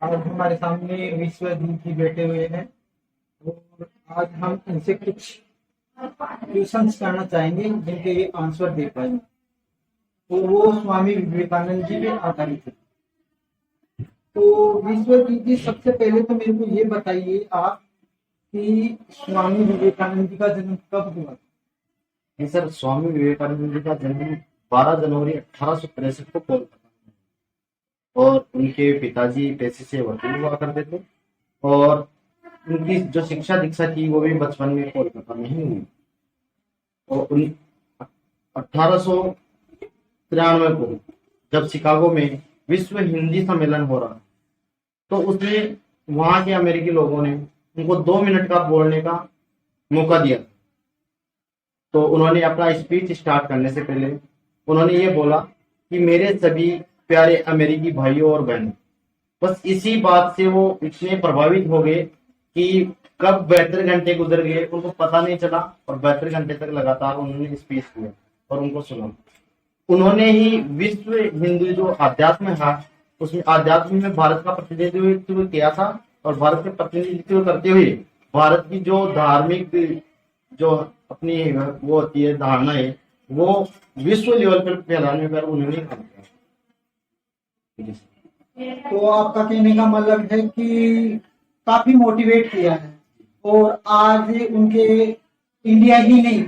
आज हमारे सामने विश्वजीत जी बैठे हुए हैं और आज हम इनसे कुछ क्वेश्चंस करना चाहेंगे जिनके ये आंसर दे पाएंगे। तो वो स्वामी विवेकानंद जी पे आधारित है। तो विश्वजीत जी, सबसे पहले तो मेरे को ये बताइए आप कि स्वामी विवेकानंद जी का जन्म कब हुआ था? जी सर, स्वामी विवेकानंद जी का जन्म 12 जनवरी 1863 को कोलकाता में, और उनके पिताजी पेशे से वकील हुआ करते थे। और उनकी जो शिक्षा दीक्षा थी वो भी बचपन में कोलकाता में ही हुई। और उन 1893 को जब शिकागो में विश्व हिंदी सम्मेलन हो रहा, तो उसमें वहां के अमेरिकी लोगों ने उनको 2 मिनट का बोलने का मौका दिया। तो उन्होंने अपना स्पीच स्टार्ट करने से पहले उन्होंने ये बोला कि मेरे सभी प्यारे अमेरिकी भाइयों और बहनों, बस इसी बात से वो इतने प्रभावित हो गए कि कब 72 घंटे गुजर गए उनको पता नहीं चला। और 72 घंटे तक लगातार उन्होंने स्पीच किया और उनको सुना। उन्होंने ही विश्व हिंदू जो अध्यात्म है उसमें अध्यात्म में भारत का प्रतिनिधित्व किया था। और भारत के प्रतिनिधित्व करते हुए भारत की जो धार्मिक जो अपनी वो होती है धारणा है वो विश्व लेवल पर फैलाने पर उन्होंने काम किया। तो आपका कहने का मतलब है कि काफी मोटिवेट किया है और आज उनके इंडिया ही नहीं,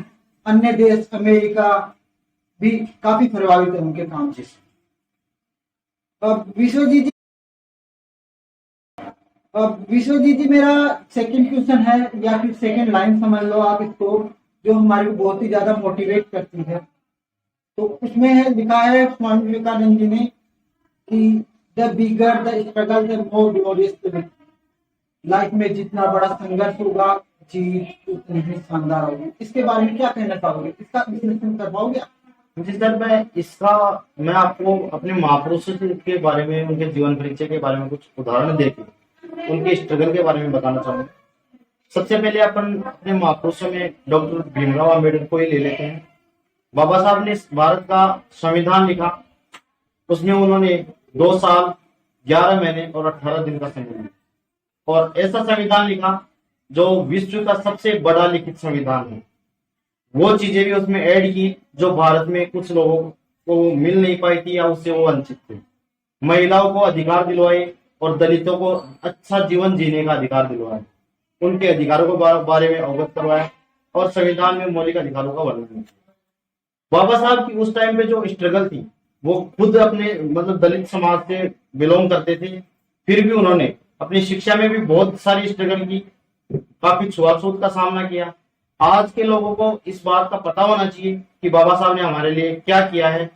अन्य देश अमेरिका भी काफी प्रभावित है उनके काम से। अब विश्वजीत जी, मेरा सेकंड क्वेश्चन है या फिर सेकंड लाइन समझ लो आप इसको, जो हमारे को बहुत ही ज्यादा मोटिवेट करती है। तो उसमें है लिखा है स्वामी विवेकानंद जी ने कि the bigger the struggle the more glorious the victory. Life में जितना बड़ा संघर्ष होगा जीत उतनी ही शानदार होगी। इसके बारे में क्या कहना चाहोगे? इसका विश्लेषण कर पाओगे? जी सर, मैं आपको अपने महापुरुषों के बारे में उनके जीवन परिचय के बारे में कुछ उदाहरण देकर उनके स्ट्रगल के बारे में बताना चाहूंगा। सबसे पहले अपन अपने महापुरुषों में डॉक्टर भीमराव अम्बेडकर को ही ले लेते हैं। बाबा साहब ने भारत का संविधान लिखा। उसमें उन्होंने 2 साल 11 महीने और 18 दिन का समय लिया और ऐसा संविधान लिखा जो विश्व का सबसे बड़ा लिखित संविधान है। वो चीजें भी उसमें ऐड की जो भारत में कुछ लोगों को मिल नहीं पाई थी या उससे वो वंचित थे। महिलाओं को अधिकार दिलवाए और दलितों को अच्छा जीवन जीने का अधिकार दिलवाया, उनके अधिकारों के बारे में अवगत करवाया और संविधान में मौलिक अधिकारों का वर्णन किया। बाबा साहब की उस टाइम पे जो स्ट्रगल थी वो खुद अपने मतलब दलित समाज से बिलोंग करते थे, फिर भी उन्होंने अपनी शिक्षा में भी बहुत सारी स्ट्रगल की, काफी छुआछूत का सामना किया। आज के लोगों को इस बात का पता होना चाहिए कि बाबा साहब ने हमारे लिए क्या किया है।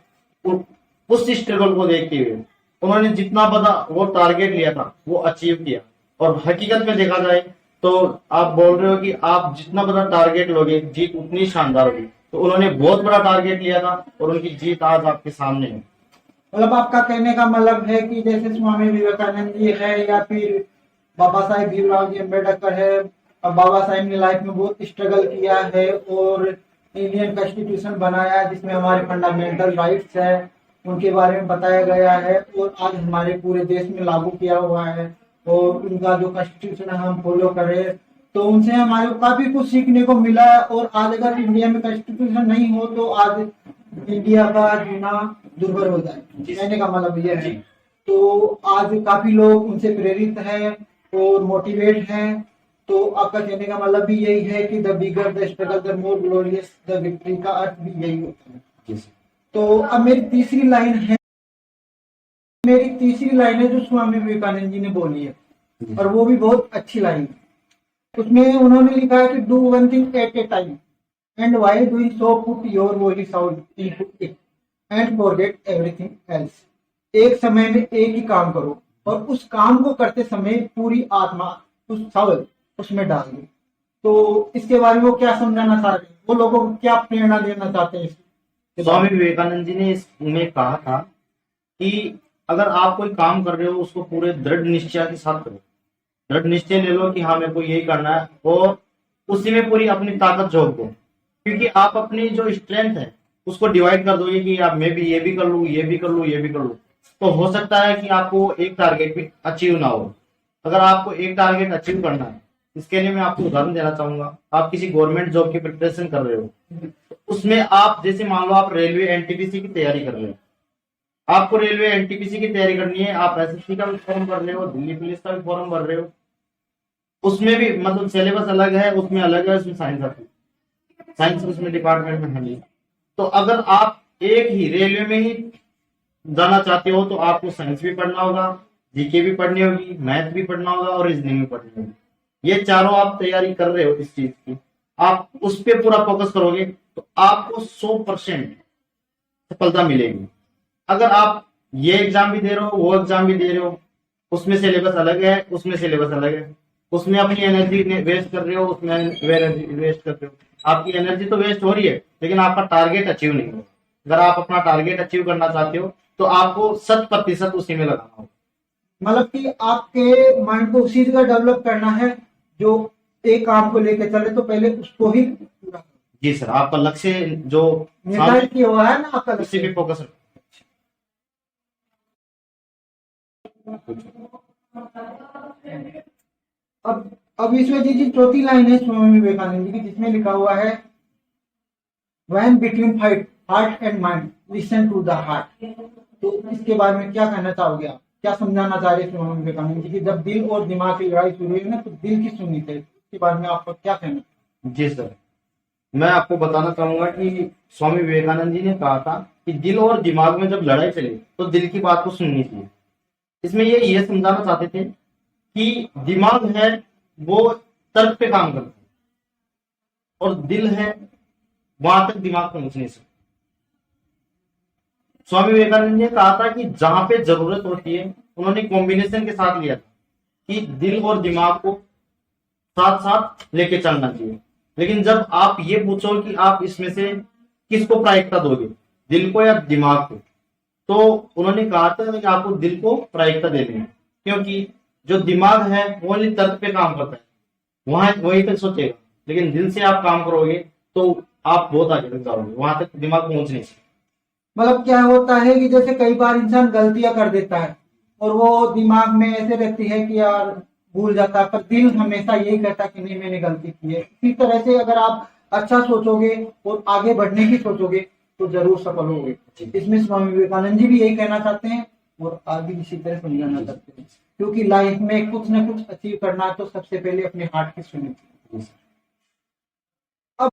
उस स्ट्रगल को देखते हुए उन्होंने जितना बड़ा वो टारगेट लिया था वो अचीव किया। और हकीकत में देखा जाए तो आप बोल रहे हो कि आप जितना बड़ा टारगेट लोगे जीत उतनी शानदार होगी, तो उन्होंने बहुत बड़ा टारगेट लिया था और उनकी जीत आज आपके सामने है। मतलब आपका कहने का मतलब है कि जैसे स्वामी विवेकानंद जी है या फिर बाबा साहेब भीमराव जी अम्बेडकर है, अब बाबा साहेब ने लाइफ में बहुत स्ट्रगल किया है और इंडियन कॉन्स्टिट्यूशन बनाया जिसमें हमारे फंडामेंटल राइट्स है उनके बारे में बताया गया है और आज हमारे पूरे देश में लागू किया हुआ है और उनका जो कॉन्स्टिट्यूशन है हम फॉलो कर रहे हैं। तो उनसे हमारे को काफी कुछ सीखने को मिला है और आज अगर इंडिया में कॉन्स्टिट्यूशन नहीं हो तो आज इंडिया का जीना दुर्भर हो जाए, कहने का मतलब ये है। तो आज काफी लोग उनसे प्रेरित हैं और मोटिवेट हैं। तो आपका कहने का मतलब भी यही है कि the bigger the struggle the more glorious the victory का अर्थ भी यही होता है। तो अब मेरी तीसरी लाइन है जो स्वामी विवेकानंद जी ने बोली है और वो भी बहुत अच्छी लाइन है। उसमें उन्होंने लिखा है कि do one thing at A time and while doing so put your voice out into it and forget everything else. एक समय में एक ही काम करो और उस काम को करते समय पूरी आत्मा उस सावल उसमें डाल दो। तो इसके बारे में वो क्या समझाना चाह रहे हैं, वो लोगों को क्या प्रेरणा देना चाहते हैं? स्वामी विवेकानंद जी ने इसमें कहा था कि अगर आप कोई काम कर रहे हो उसको पूरे दृढ़ निश्चय के साथ करो। दृढ़ निश्चय ले लो कि हाँ मेरे को यही करना है और उसी में पूरी अपनी ताकत झोंक दो, क्योंकि आप अपनी जो स्ट्रेंथ है उसको डिवाइड कर दोगे कि आप मैं भी ये भी कर लूँ ये भी कर लूँ ये भी कर लूँ, तो हो सकता है कि आपको एक टारगेट भी अचीव ना हो। अगर आपको एक टारगेट अचीव करना है, इसके लिए मैं आपको उदाहरण देना चाहूंगा। आप किसी गवर्नमेंट जॉब की प्रिपरेशन कर रहे हो, उसमें आप जैसे मान लो आप रेलवे एनटीपीसी की तैयारी कर रहे हो, आपको रेलवे एनटीपीसी की तैयारी करनी है, आप एसएससी का भी फॉर्म भर रहे हो, दिल्ली पुलिस का भी फॉर्म भर रहे हो, उसमें भी मतलब सिलेबस अलग है, उसमें अलग है, उसमें साइंस आती है, साइंस उसमें डिपार्टमेंट में है नहीं। तो अगर आप एक ही रेलवे में ही जाना चाहते हो तो आपको साइंस भी पढ़ना होगा, जीके भी पढ़नी होगी, मैथ भी पढ़ना होगा और रीजनिंग भी पढ़नी होगी। ये चारों आप तैयारी कर रहे हो इस चीज की, आप उस पर पूरा फोकस करोगे तो आपको 100% सफलता मिलेगी। अगर आप ये एग्जाम भी दे रहे हो, वो एग्जाम भी दे रहे हो, उसमें सिलेबस अलग है, उसमें सिलेबस अलग है, उसमें अपनी एनर्जी वेस्ट कर रहे हो, उसमें एनर्जी वेस्ट कर रहे हो, आपकी एनर्जी तो वेस्ट हो रही है लेकिन आपका टारगेट अचीव नहीं हो। अगर आप अपना टारगेट अचीव करना चाहते हो तो आपको 100% उसी में लगाना होगा। मतलब कि आपके माइंड को उसी जगह डेवलप करना है, जो एक काम को लेकर चले तो पहले उसको ही पूरा करो। जी सर, आपका लक्ष्य जो निर्धारित किया हुआ है ना आपका उसी लक्ष्य। पे फोकस रखो। अब इसमें जी चौथी लाइन है स्वामी विवेकानंद जी की, जिसमें लिखा हुआ है when between fight heart and mind listen to the heart. तो इसके बारे में क्या कहना चाहोगे आप, क्या समझाना चाह रहे हैं स्वामी विवेकानंद जी की, जब दिल और दिमाग की लड़ाई शुरू हुई ना तो दिल की सुननी चाहिए, इसके बारे में आपका क्या कहना? जी सर, मैं आपको बताना चाहूंगा कि स्वामी विवेकानंद जी ने कहा था कि दिल और दिमाग में जब लड़ाई चले तो दिल की बात को सुननी चाहिए। इसमें ये समझाना चाहते थे कि दिमाग है वो तर्क पे काम करता है और दिल है वहां तक दिमाग पहुंच नहीं सकता। स्वामी विवेकानंद ने कहा था कि जहां पे जरूरत होती है, उन्होंने कॉम्बिनेशन के साथ लिया था कि दिल और दिमाग को साथ साथ लेके चलना चाहिए। लेकिन जब आप ये पूछो कि आप इसमें से किसको प्रायिकता दोगे, दिल को या दिमाग को, तो उन्होंने कहा था कि आपको दिल को प्रायिकता देनी है, क्योंकि जो दिमाग है वो ओनली तर्क पे काम करता है, वहां वहीं तक सोचेगा। लेकिन दिल से आप काम करोगे तो आप बहुत आगे तक जाओगे, वहां तक दिमाग पहुंच नहीं सकता। मतलब क्या होता है कि जैसे कई बार इंसान गलतियां कर देता है और वो दिमाग में ऐसे रहती है कि यार भूल जाता है, पर दिल हमेशा यही कहता है कि नहीं मैंने गलती की है। इसी तरह से अगर आप अच्छा सोचोगे और आगे बढ़ने की सोचोगे तो जरूर सफल होगे। इसमें स्वामी विवेकानंद जी भी यही कहना चाहते हैं और आगे इसी तरह समझाना चाहते हैं, क्योंकि लाइफ में कुछ ना कुछ अचीव करना है तो सबसे पहले अपने हार्ट की सुनी। अब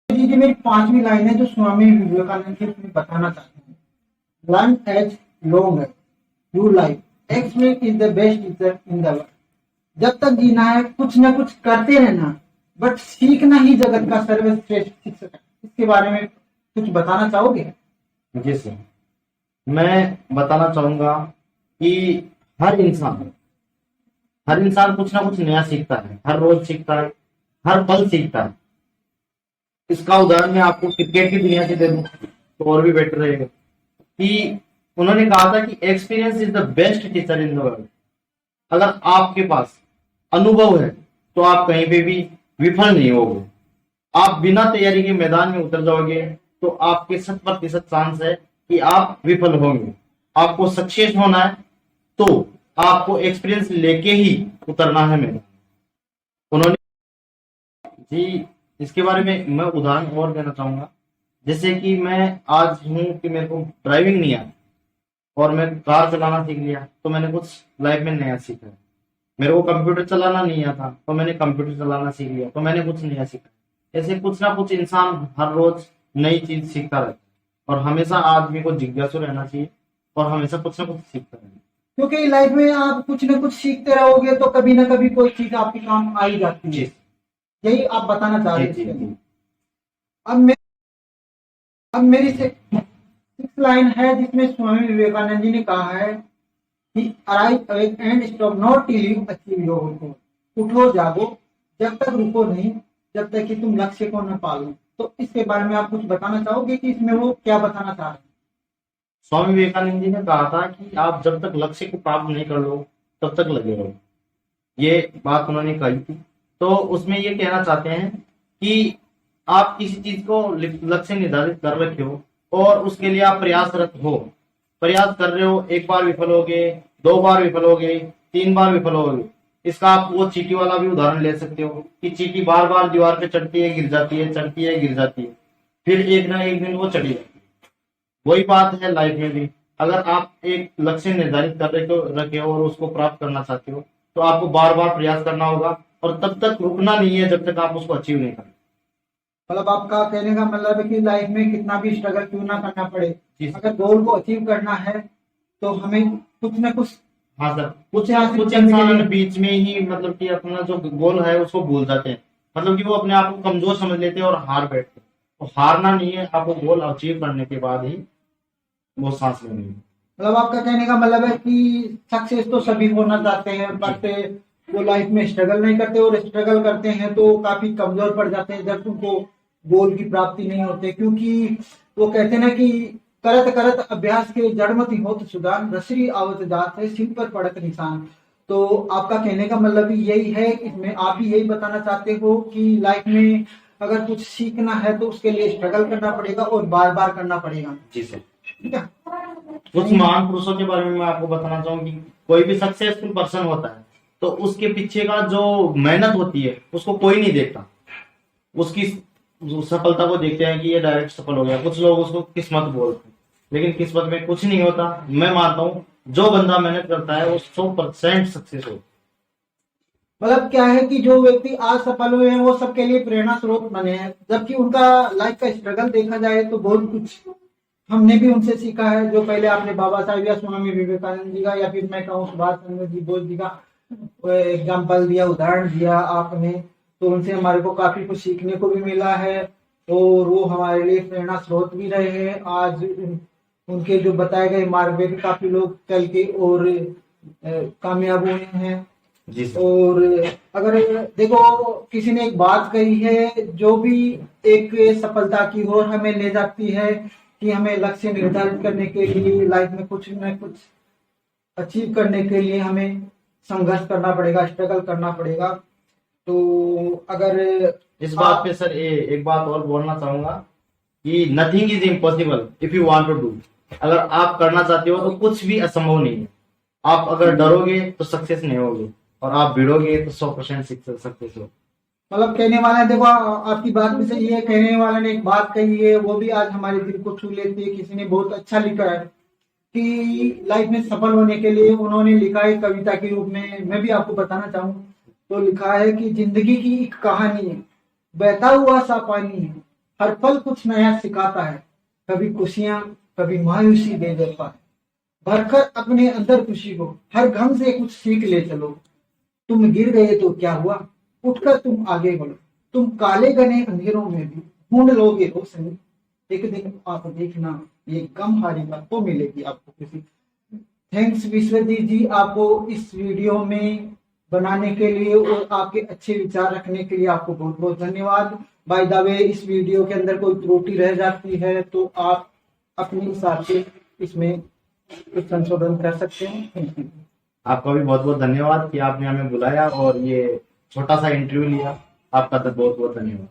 जी मेरी पांचवी लाइन है जो स्वामी विवेकानंद जी इसमें बताना चाहते हैं, learn as long you life experience is the best teacher in the world. जब तक जीना है कुछ ना कुछ करते रहना, बट सीखना ही जगत का सर्वश्रेष्ठ शिक्षक है। इसके बारे में कुछ बताना चाहोगे? जी सर, मैं बताना चाहूंगा कि हर इंसान कुछ ना कुछ नया सीखता है, हर रोज सीखता है, हर पल सीखता है। इसका उदाहरण मैं आपको क्रिकेट की दुनिया से दे दूं तो और भी बेटर रहेगा कि उन्होंने कहा था कि experience is the best teacher in the world. अगर आपके पास अनुभव है तो आप कहीं पे भी विफल नहीं होगे। आप बिना तैयारी के मैदान में उतर जाओगे तो आपके 100% चांस है कि आप विफल होंगे। आपको सक्सेस होना है तो आपको एक्सपीरियंस लेके ही उतरना है मैदान। उन्होंने जी इसके बारे में मैं उदाहरण और देना चाहूंगा, जैसे कि मैं आज हूं कि मेरे को ड्राइविंग नहीं आती और मैं कार चलाना सीख लिया तो मैंने कुछ लाइफ में नया सीखा। मेरे को कंप्यूटर चलाना नहीं आता तो मैंने कंप्यूटर चलाना सीख लिया तो मैंने कुछ नया सीखा। ऐसे कुछ ना कुछ इंसान हर रोज नई चीज सीखता रहता है और हमेशा आदमी को जिज्ञासु रहना चाहिए और हमेशा कुछ ना कुछ सीखता रहना चाहिए। क्योंकि लाइफ में आप कुछ ना कुछ सीखते रहोगे तो कभी ना कभी कोई चीज आपके काम आ ही जाती है। यही आप बताना चाह रहे थे। अब मेरी सिक्स लाइन है जिसमें स्वामी विवेकानंद जी ने कहा है कि arrive awake and stop not till you achieve your goal. उठो जागो जब तक रुको नहीं, जब तक कि तुम लक्ष्य को न पालो। तो इसके बारे में आप कुछ बताना चाहोगे कि इसमें वो क्या बताना चाह रहे हैं? स्वामी विवेकानंद जी ने कहा था कि आप जब तक लक्ष्य को प्राप्त नहीं कर लो तब तक लगे रहो। ये बात उन्होंने कही थी। तो उसमें ये कहना चाहते हैं कि आप किसी चीज को लक्ष्य निर्धारित कर रखे हो और उसके लिए आप प्रयासरत हो, प्रयास कर रहे हो, एक बार विफल हो गए, 2 बार विफल हो गए, 3 बार विफल हो गए। इसका आप वो चींटी वाला भी उदाहरण ले सकते हो कि चींटी बार बार दीवार पे चढ़ती है, गिर जाती है, चढ़ती है, गिर जाती है, फिर एक ना एक दिन वो चढ़ी जाती है। वही बात है लाइफ में भी। अगर आप एक लक्ष्य निर्धारित कर रखे हो और उसको प्राप्त करना चाहते हो तो आपको बार बार प्रयास करना होगा और तब तक रुकना नहीं है जब तक आप उसको अचीव नहीं करें। मतलब आपका कहने का मतलब है कि लाइफ में कितना भी स्ट्रगल क्यों ना करना पड़े, जी। अगर गोल को अचीव करना है तो हमें कुछ ना कुछ। हाँ सर, कुछ हासिल कुछ करने के इंसान लिए- बीच में ही मतलब कि अपना जो गोल है उसको भूल जाते हैं, मतलब कि वो अपने आप को कमजोर समझ लेते हैं और हार बैठते हैं। तो हारना नहीं है, आपको गोल अचीव करने के बाद ही वो सांस लेनी है। मतलब आपका कहने का मतलब है कि सक्सेस तो सभी होना चाहते हैं, बट वो लाइफ में स्ट्रगल नहीं करते, और स्ट्रगल करते हैं तो काफी कमजोर पड़ जाते हैं जब उनको गोल की प्राप्ति नहीं होती। क्योंकि वो कहते हैं ना कि करत करत अभ्यास के जड़मति होत सुदान, रसरी आवत जात है सिर पर पड़त निशान। तो आपका कहने का मतलब भी यही है, इसमें आप भी यही बताना चाहते हो कि लाइफ में अगर कुछ सीखना है तो उसके लिए स्ट्रगल करना पड़ेगा और बार बार करना पड़ेगा। जी सर। ठीक है। कुछ महान पुरुषों के बारे में मैं आपको बताना चाहूंगा कि कोई भी सक्सेसफुल पर्सन होता है तो उसके पीछे का जो मेहनत होती है उसको कोई नहीं देखता, उसकी सफलता को देखते हैं कि ये डायरेक्ट सफल हो गया। कुछ लोग उसको किस्मत बोलते हैं, लेकिन किस्मत में कुछ नहीं होता। मैं मानता हूँ जो बंदा मेहनत करता है वो 100% सक्सेस हो। मतलब क्या है कि जो व्यक्ति आज सफल हुए हैं वो सबके लिए प्रेरणा स्रोत बने हैं, जबकि उनका लाइफ का स्ट्रगल देखा जाए तो बहुत कुछ हमने भी उनसे सीखा है। जो पहले आपने बाबा साहब या स्वामी विवेकानंद जी का, या फिर मैं कहूँ सुभाष चंद्र जी बोस जी का एग्जाम्पल दिया, उदाहरण दिया आपने, तो उनसे हमारे को काफी कुछ सीखने को भी मिला है और वो हमारे लिए प्रेरणा स्रोत भी रहे हैं। आज उनके जो बताए गए मार्ग पे भी काफी लोग चल के और कामयाब हुए हैं। जी सर। और अगर देखो किसी ने एक बात कही है जो भी एक सफलता की ओर हमें ले जाती है कि हमें लक्ष्य निर्धारित करने के लिए लाइफ में कुछ न कुछ अचीव करने के लिए हमें संघर्ष करना पड़ेगा, स्ट्रगल करना पड़ेगा। तो अगर इस बात पे सर एक बात और बोलना चाहूंगा कि nothing is impossible if you want to do. अगर आप करना चाहते हो तो कुछ भी असंभव नहीं है। आप अगर डरोगे तो सक्सेस नहीं होगी और आप भिड़ोगे तो 100% सक्सेस हो। मतलब कहने वाला है, देखो आपकी बात भी सही है, कहने वाले ने एक बात कही है वो भी आज हमारे दिल को छू लेती है। किसी ने बहुत अच्छा लिखा है कि लाइफ में सफल होने के लिए उन्होंने लिखा है कविता के रूप में, मैं भी आपको बताना चाहूँ तो लिखा है कि जिंदगी की एक कहानी है, बहता हुआ सा पानी है, हर पल कुछ नया सिखाता है, कभी खुशियां कभी मायूसी दे देता है, भरकर अपने अंदर खुशी को, हर गम से कुछ सीख ले चलो। तुम गिर गए तो क्या हुआ, उठकर तुम आगे बढ़ो, तुम काले घने अंधेरों में भी ढूंढ लोगे रोशनी, एक दिन आप देखना ये गम हारेगा तो मिलेगी आपको खुशी। थैंक्स विश्वजीत जी, आपको इस वीडियो में बनाने के लिए और आपके अच्छे विचार रखने के लिए आपको बहुत बहुत धन्यवाद। बाय द वे, इस वीडियो के अंदर कोई त्रुटि रह जाती है तो आप अपने हिसाब से इसमें कुछ संशोधन कर सकते हैं। Thank you. आपका भी बहुत बहुत धन्यवाद कि आपने हमें बुलाया और ये छोटा सा इंटरव्यू लिया। आपका तो बहुत बहुत धन्यवाद।